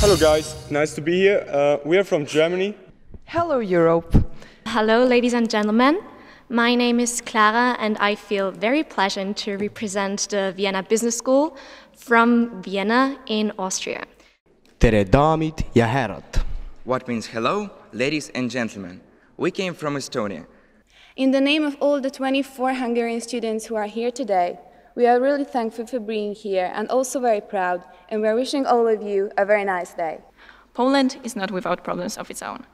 Hello guys, nice to be here. We are from Germany. Hello Europe. Hello ladies and gentlemen. My name is Clara and I feel very pleasant to represent the Vienna Business School from Vienna in Austria. Tere daamid ja härrad. What means hello, ladies and gentlemen. We came from Estonia. In the name of all the 24 Hungarian students who are here today, we are really thankful for being here and also very proud, and we are wishing all of you a very nice day. Poland is not without problems of its own.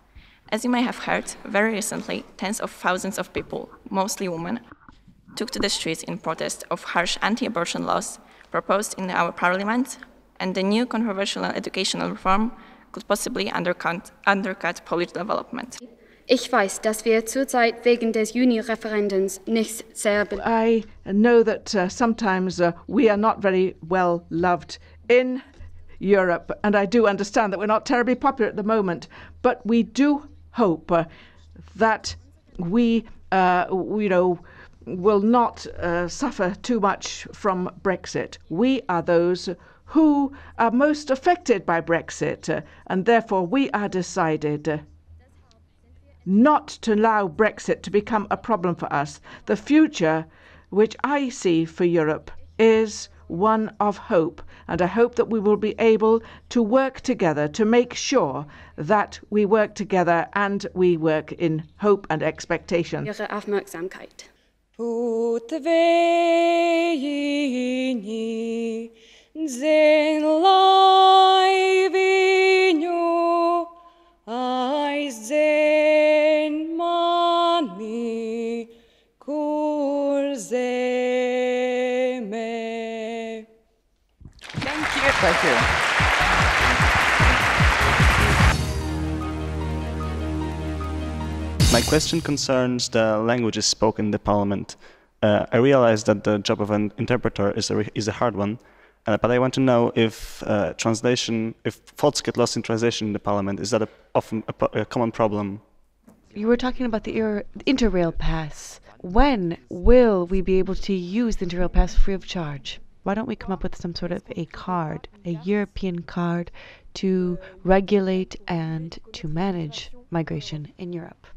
As you may have heard, very recently, tens of thousands of people, mostly women, took to the streets in protest of harsh anti-abortion laws proposed in our parliament, and the new controversial educational reform could possibly undercut Polish development. Ich weiß, dass wir zurzeit wegen des Juni-Referendums nicht sehr I know that sometimes we are not very well loved in Europe, and I do understand that we're not terribly popular at the moment, but we do hope that we will not suffer too much from Brexit. We are those who are most affected by Brexit, and therefore we are decided not to allow Brexit to become a problem for us. The future which I see for Europe is one of hope, and I hope that we will be able to work together to make sure that we work together and we work in hope and expectation. Ihre Aufmerksamkeit. Thank you. My question concerns the languages spoken in the parliament. I realize that the job of an interpreter is a hard one, but I want to know if if thoughts get lost in translation in the parliament, is that often a common problem? You were talking about the InterRail pass. When will we be able to use the InterRail pass free of charge? Why don't we come up with some sort of a card, a European card, to regulate and to manage migration in Europe?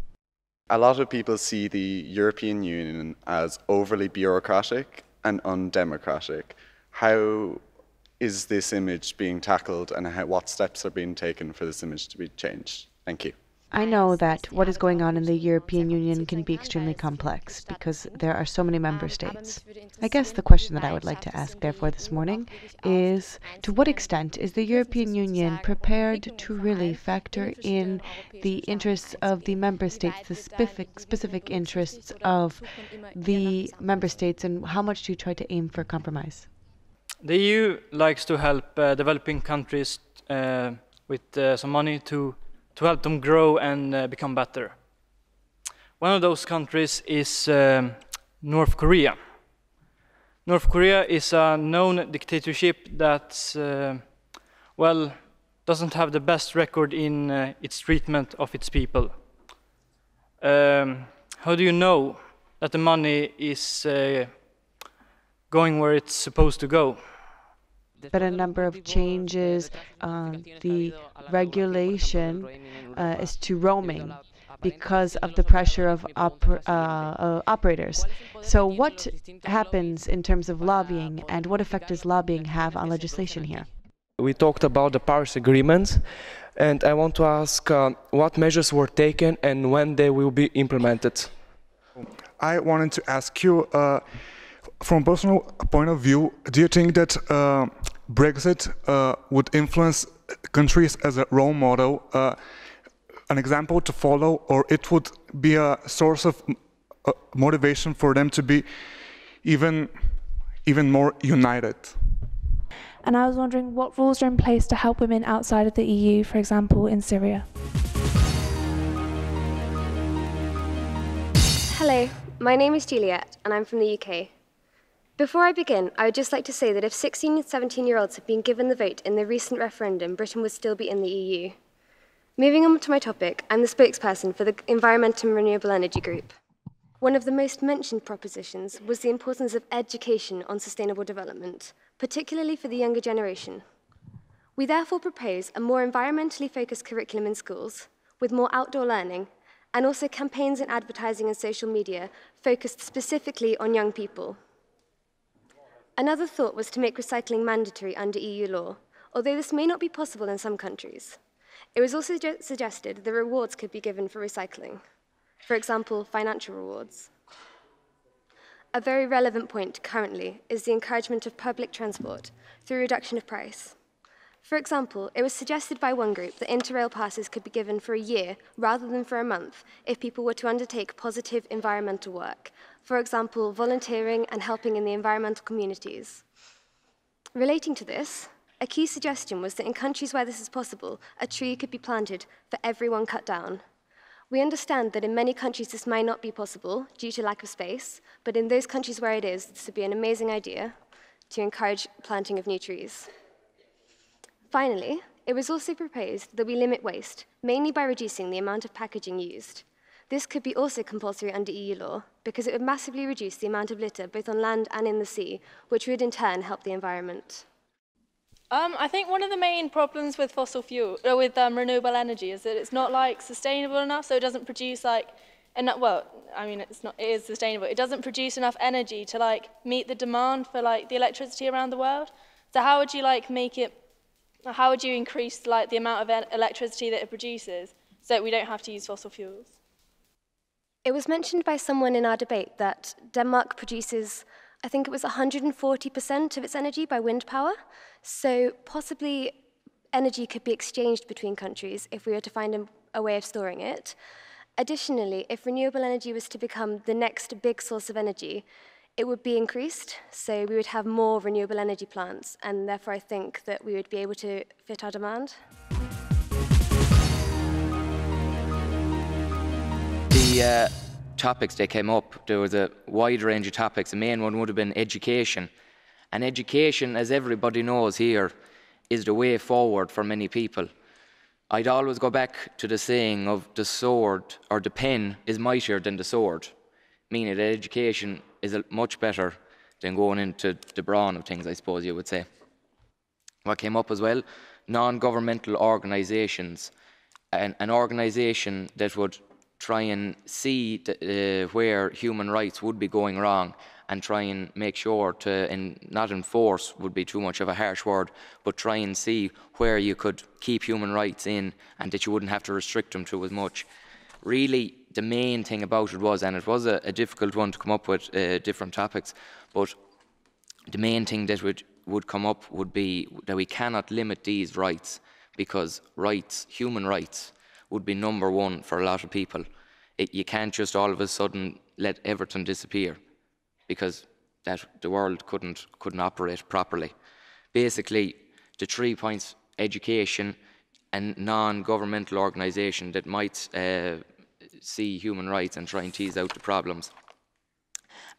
A lot of people see the European Union as overly bureaucratic and undemocratic. How is this image being tackled, and what steps are being taken for this image to be changed? Thank you. I know that what is going on in the European Union can be extremely complex because there are so many member states. I guess the question that I would like to ask, therefore, this morning is, to what extent is the European Union prepared to really factor in the interests of the member states, the specific interests of the member states, and how much do you try to aim for compromise? The EU likes to help developing countries with some money to help them grow and become better. One of those countries is North Korea. North Korea is a known dictatorship that, doesn't have the best record in its treatment of its people. How do you know that the money is going where it's supposed to go? Been a number of changes. The regulation is to roaming because of the pressure of operators. So what happens in terms of lobbying, and what effect does lobbying have on legislation here? We talked about the Paris Agreement, and I want to ask what measures were taken and when they will be implemented. I wanted to ask you, from a personal point of view, do you think that Brexit would influence countries as a role model, an example to follow, or it would be a source of motivation for them to be even more united? And I was wondering what rules are in place to help women outside of the EU, for example, in Syria. Hello, my name is Juliet and I'm from the UK. Before I begin, I would just like to say that if 16 and 17-year-olds had been given the vote in the recent referendum, Britain would still be in the EU. Moving on to my topic, I'm the spokesperson for the Environment and Renewable Energy Group. One of the most mentioned propositions was the importance of education on sustainable development, particularly for the younger generation. We therefore propose a more environmentally focused curriculum in schools, with more outdoor learning, and also campaigns in advertising and social media focused specifically on young people. Another thought was to make recycling mandatory under EU law, although this may not be possible in some countries. It was also suggested that rewards could be given for recycling, for example, financial rewards. A very relevant point currently is the encouragement of public transport through reduction of price. For example, it was suggested by one group that InterRail passes could be given for a year rather than for a month if people were to undertake positive environmental work, for example, volunteering and helping in the environmental communities. Relating to this, a key suggestion was that in countries where this is possible, a tree could be planted for every one cut down. We understand that in many countries this might not be possible due to lack of space, but in those countries where it is, this would be an amazing idea to encourage planting of new trees. Finally, it was also proposed that we limit waste, mainly by reducing the amount of packaging used. This could be also compulsory under EU law, because it would massively reduce the amount of litter both on land and in the sea, which would in turn help the environment. I think one of the main problems with renewable energy is that it's not sustainable enough, so it doesn't produce it is sustainable. It doesn't produce enough energy to meet the demand for the electricity around the world. So how would you how would you increase the amount of electricity that it produces so that we don't have to use fossil fuels? It was mentioned by someone in our debate that Denmark produces, I think it was 140% of its energy by wind power. So possibly energy could be exchanged between countries if we were to find a way of storing it. Additionally, if renewable energy was to become the next big source of energy, it would be increased, so we would have more renewable energy plants, and therefore I think that we would be able to fit our demand. The topics that came up, there was a wide range of topics. The main one would have been education. And education, as everybody knows here, is the way forward for many people. I'd always go back to the saying of the sword, or the pen, is mightier than the sword, meaning that education is much better than going into the brawn of things, I suppose you would say. What came up as well, non-governmental organisations, an organisation that would try and see where human rights would be going wrong and try and make sure to, not enforce would be too much of a harsh word, but try and see where you could keep human rights in and that you wouldn't have to restrict them to as much. Really, the main thing about it was, and it was a difficult one to come up with different topics, but the main thing that would come up would be that we cannot limit these rights, because rights, human rights, would be number one for a lot of people. You can't just all of a sudden let everything disappear, because the world couldn't operate properly. Basically, the 3 points: education, a non-governmental organisation that might see human rights and try and tease out the problems.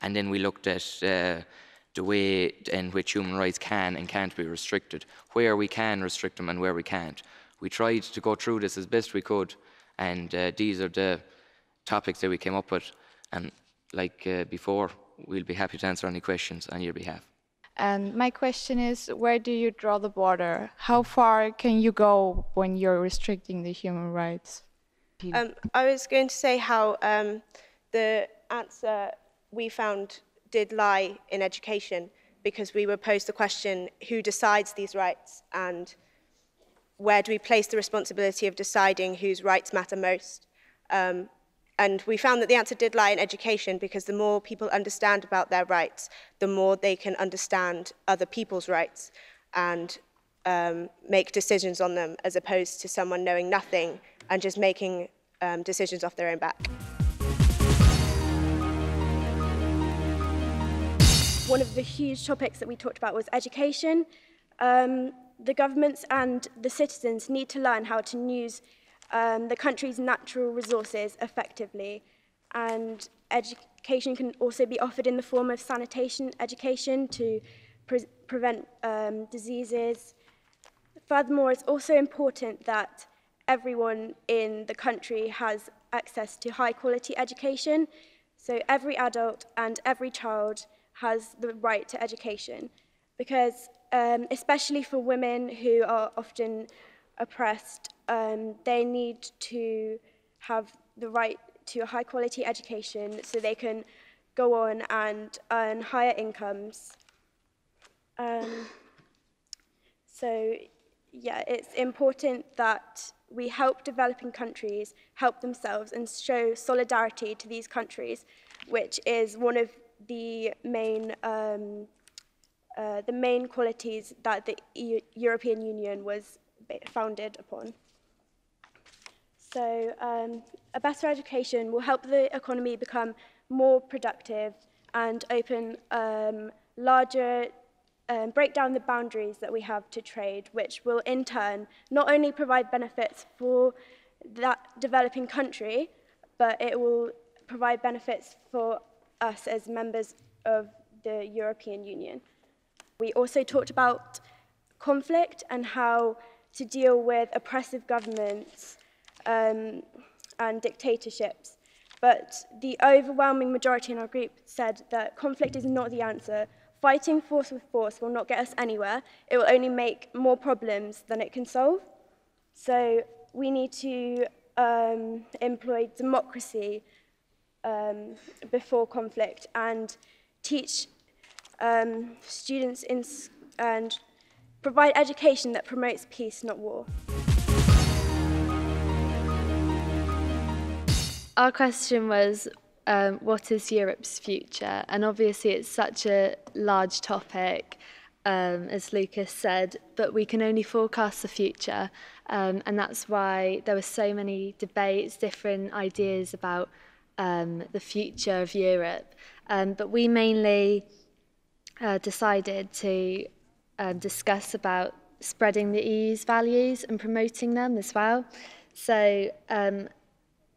And then we looked at the way in which human rights can and can't be restricted, where we can restrict them and where we can't. We tried to go through this as best we could, and these are the topics that we came up with. And before, we'll be happy to answer any questions on your behalf. And my question is, where do you draw the border? How far can you go when you're restricting the human rights? I was going to say how the answer we found did lie in education, because we were posed the question, who decides these rights, and where do we place the responsibility of deciding whose rights matter most? And we found that the answer did lie in education, because the more people understand about their rights, the more they can understand other people's rights and make decisions on them, as opposed to someone knowing nothing and just making decisions off their own back. One of the huge topics that we talked about was education. The governments and the citizens need to learn how to use the country's natural resources effectively, and education can also be offered in the form of sanitation education to prevent diseases. Furthermore, it's also important that everyone in the country has access to high quality education, so every adult and every child has the right to education, because especially for women who are often oppressed, they need to have the right to a high quality education so they can go on and earn higher incomes. So yeah, it's important that we help developing countries help themselves and show solidarity to these countries, which is one of the main qualities that the European Union was founded upon. So a better education will help the economy become more productive and open larger, break down the boundaries that we have to trade, which will in turn not only provide benefits for that developing country, but it will provide benefits for us as members of the European Union. We also talked about conflict and how to deal with oppressive governments and dictatorships. But the overwhelming majority in our group said that conflict is not the answer. Fighting force with force will not get us anywhere. It will only make more problems than it can solve. So we need to employ democracy before conflict and teach students and provide education that promotes peace, not war. Our question was, what is Europe's future? And obviously it's such a large topic, as Lucas said, but we can only forecast the future. And that's why there were so many debates, different ideas about the future of Europe. But we mainly decided to discuss about spreading the EU's values and promoting them as well. So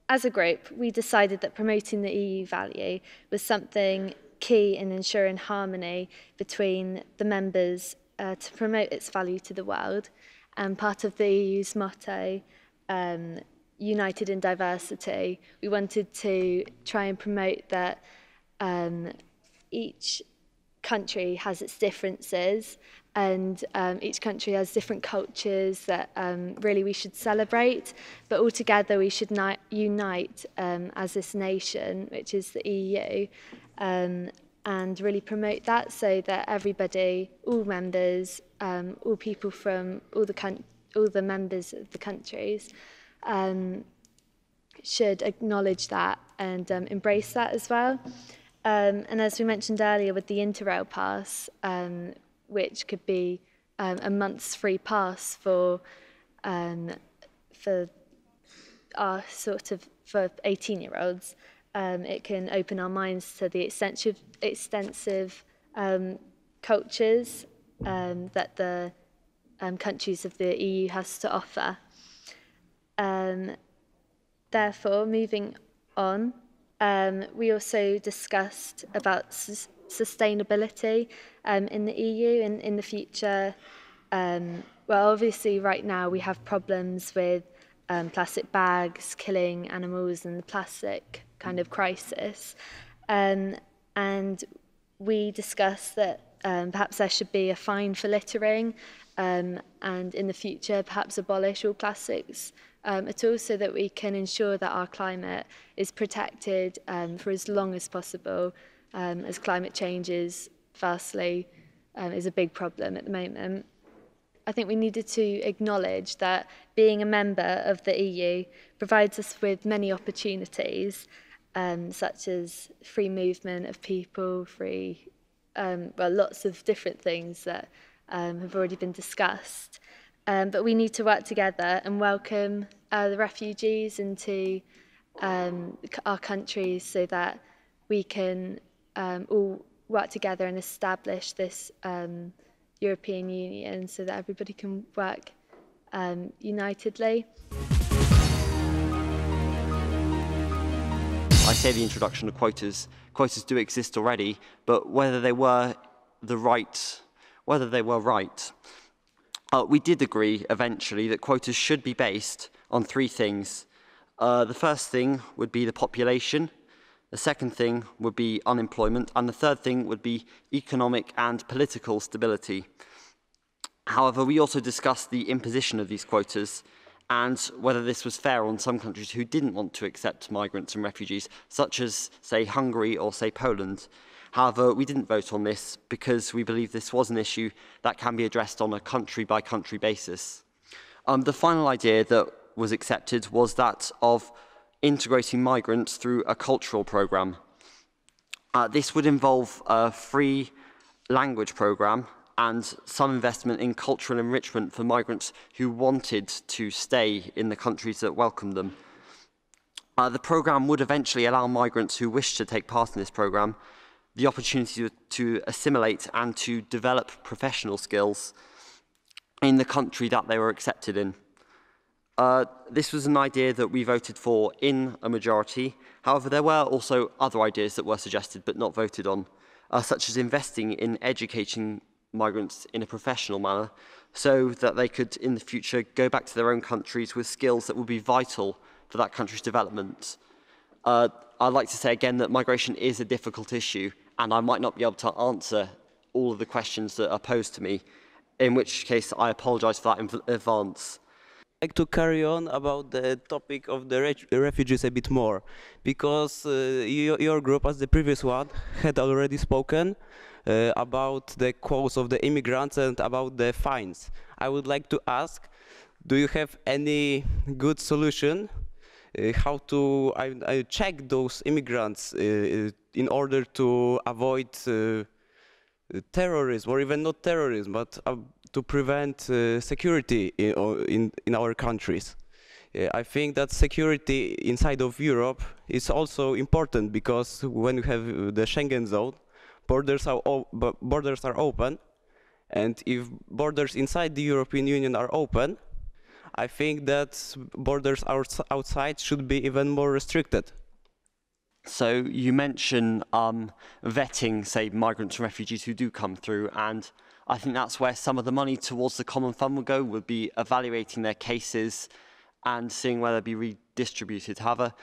as a group, we decided that promoting the EU value was something key in ensuring harmony between the members to promote its value to the world. And part of the EU's motto, United in Diversity, we wanted to try and promote that each country has its differences and each country has different cultures that really we should celebrate, but all together we should unite as this nation, which is the EU, and really promote that so that everybody, all members, all people from all the members of the countries should acknowledge that and embrace that as well. And as we mentioned earlier with the InterRail pass, which could be a month's free pass for our for 18-year-olds, it can open our minds to the extensive cultures that the countries of the EU has to offer. Therefore, moving on, we also discussed about sustainability in the EU and in the future. Well, obviously right now we have problems with plastic bags killing animals and the plastic kind of crisis. And we discussed that perhaps there should be a fine for littering and in the future perhaps abolish all plastics at all, so that we can ensure that our climate is protected for as long as possible, as climate change is vastly is a big problem at the moment. I think we needed to acknowledge that being a member of the EU provides us with many opportunities, such as free movement of people, well, lots of different things that have already been discussed. But we need to work together and welcome the refugees into our countries so that we can all work together and establish this European Union so that everybody can work unitedly. I say the introduction of quotas do exist already, but whether they were right, we did agree eventually that quotas should be based on three things. The first thing would be the population, the second thing would be unemployment, and the third thing would be economic and political stability. However, we also discussed the imposition of these quotas and whether this was fair on some countries who didn't want to accept migrants and refugees, such as, say, Hungary or, say, Poland. However, we didn't vote on this because we believe this was an issue that can be addressed on a country-by-country basis. The final idea that was accepted was that of integrating migrants through a cultural programme. This would involve a free language programme and some investment in cultural enrichment for migrants who wanted to stay in the countries that welcomed them. The programme would eventually allow migrants who wish to take part in this programme the opportunity to assimilate and to develop professional skills in the country that they were accepted in. This was an idea that we voted for in a majority. However, there were also other ideas that were suggested but not voted on, such as investing in educating migrants in a professional manner so that they could, in the future, go back to their own countries with skills that would be vital for that country's development. I'd like to say again that migration is a difficult issue, and I might not be able to answer all of the questions that are posed to me, in which case I apologise for that in advance. I'd like to carry on about the topic of the refugees a bit more, because your group, as the previous one, had already spoken about the cause of the immigrants and about the fines. I would like to ask, do you have any good solution how to check those immigrants in order to avoid terrorism, or even not terrorism, but to prevent security in our countries? I think that security inside of Europe is also important, because when you have the Schengen zone, borders are open, and if borders inside the European Union are open, I think that borders outside should be even more restricted. So you mention vetting, say, migrants and refugees who do come through, and I think that's where some of the money towards the common fund would go, would be evaluating their cases and seeing where they'll be redistributed. However,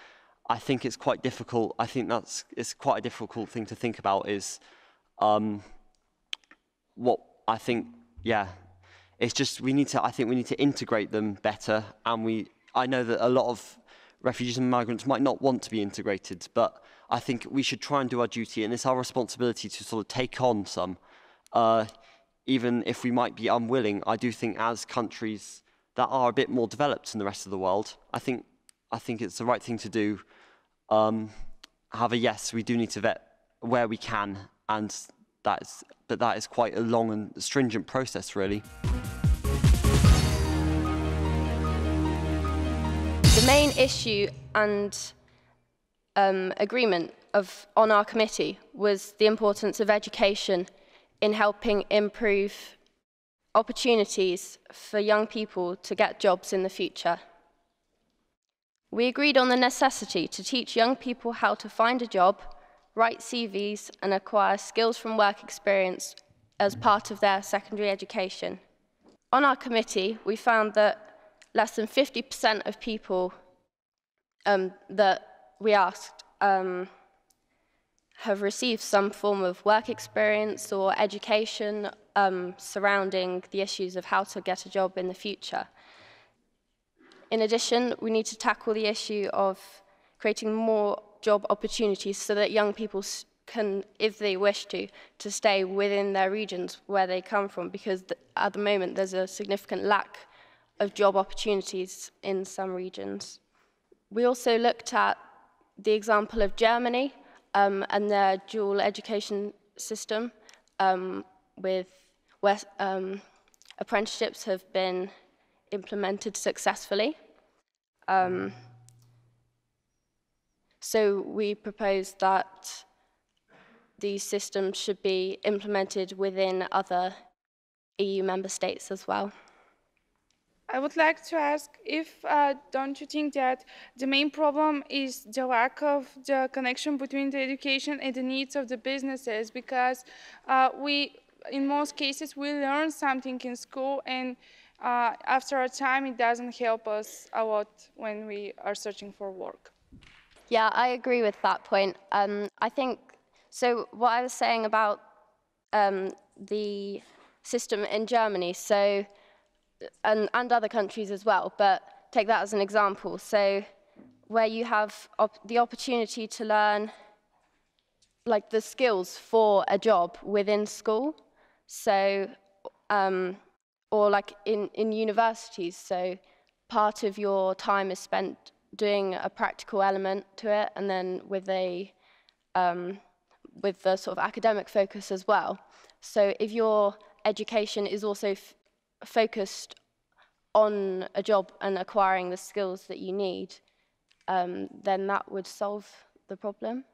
I think it's quite difficult. I think it's quite a difficult thing to think about, is what I think, yeah, it's just I think we need to integrate them better, and I know that a lot of refugees and migrants might not want to be integrated, but I think we should try and do our duty, and it's our responsibility to sort of take on some, even if we might be unwilling. I do think as countries that are a bit more developed than the rest of the world, I think it's the right thing to do. However, yes, we do need to vet where we can, and that is quite a long and stringent process, really. The main issue and agreement on our committee was the importance of education in helping improve opportunities for young people to get jobs in the future. We agreed on the necessity to teach young people how to find a job, write CVs, and acquire skills from work experience as part of their secondary education. On our committee, we found that less than 50% of people that we asked have received some form of work experience or education surrounding the issues of how to get a job in the future. In addition, we need to tackle the issue of creating more job opportunities so that young people can, if they wish to stay within their regions where they come from, because at the moment there's a significant lack of job opportunities in some regions. We also looked at the example of Germany and their dual education system, where apprenticeships have been implemented successfully. So we proposed that these systems should be implemented within other EU member states as well. I would like to ask if, don't you think that the main problem is the lack of the connection between the education and the needs of the businesses? Because in most cases, we learn something in school, and after a time, it doesn't help us a lot when we are searching for work. Yeah, I agree with that point. I think, so what I was saying about the system in Germany, so and other countries as well, but take that as an example. So where you have the opportunity to learn like the skills for a job within school, so or like in universities, so part of your time is spent doing a practical element to it, and then with a with the sort of academic focus as well. So if your education is also focused on a job and acquiring the skills that you need, then that would solve the problem.